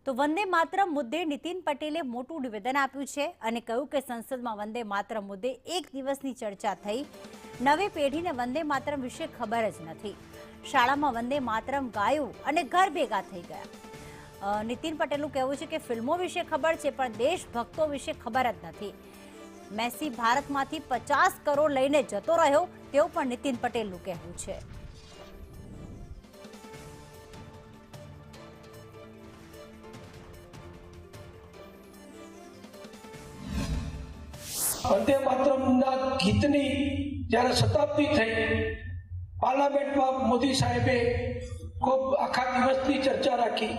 તો વંદે માતરમ મુદ્દે નીતિન પટેલે મોટું નિવેદન આપ્યું છે અને કહ્યું કે સંસદમાં વંદે માતરમ મુદ્દે એક દિવસની ચર્ચા થઈ. નવી પેઢીને વંદે માતરમ વિશે ખબર જ નથી. શાળામાં વંદે માતરમ ગાયું અને ઘર ભેગા થઈ ગયા. નીતિન પટેલનું કહેવું છે કે ફિલ્મો વિશે ખબર છે પણ દેશભક્તો વિશે ખબર જ નથી. મેસી ભારતમાંથી 50 કરોડ લઈને જતો રહ્યો તેવું પણ નીતિન પટેલનું કહેવું છે. વંદે માતરમના ગીતની જ્યારે શતાબ્દી થઈ, પાર્લામેન્ટમાં મોદી સાહેબે ખૂબ આખા દિવસની ચર્ચા રાખી.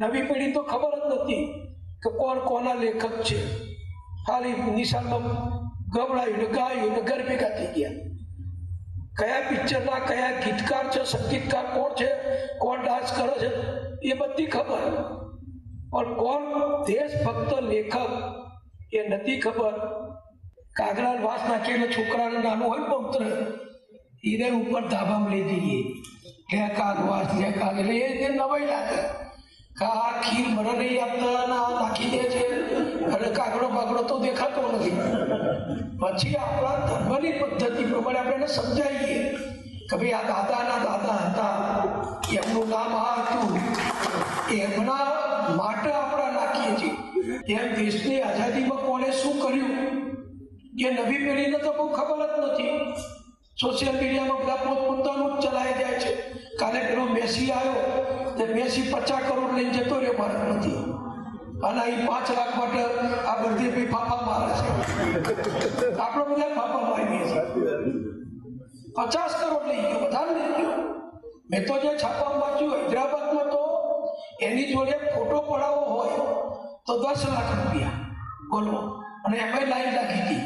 નવી પેઢી તો ખબર જ નથી કે કોણ કોના લેખક છે. ખાલી નિશાનમાં ગવડાયું ને ગાયું ને ઘર ભેગા થઈ ગયા. કયા પિક્ચરના કયા ગીતકાર છે, સંગીતકાર કોણ છે, કોણ ડાન્સ કરે છે એ બધી ખબર, પણ કોણ દેશભક્ત લેખક એ નથી ખબર. કાગડા વાસ નાખીને છોકરાને નાનું હોય પવિત્ર એને ઉપર ધાબામાં લઈ જઈએ કે કાગ વાસ લે કાગ, એટલે એ નવાઈ લાગે કે આ ખીર મને નહીં આપતા ને આ નાખી દે છે અને કાગડો બાગડો તો દેખાતો નથી. પછી આપણા ધર્મની પદ્ધતિ પ્રમાણે આપણે એને સમજાવીએ કે ભાઈ આ દાદાના દાદા હતા, એમનું નામ આ હતું, એમના માટે આપણે નાખીએ છીએ. એમ દેશની આઝાદીમાં કોણે શું કર્યું એ નવી પેઢીને તો બહુ ખબર જ નથી. સોશિયલ મીડિયામાં બધા પોતપોતાનું જ ચલાવી જાય છે. કાલે પેલો મેસી આવ્યો તો મેસી 50 કરોડ લઈને જતો રહ્યો ભારતમાંથી, અને એ 5 લાખ માટે આ બધી ભાઈ ફાફા મારે છે. આપણે બધા ફાફા મારીએ છીએ. 50 કરોડ લઈ ગયો, વધારે લઈ ગયો. મેં તો જે છાપામાં વાંચ્યું, હૈદરાબાદમાં તો એની જોડે ફોટો પડાવવો હોય તો 10 લાખ રૂપિયા બોલો, અને એમાં લાઈન લાગી હતી.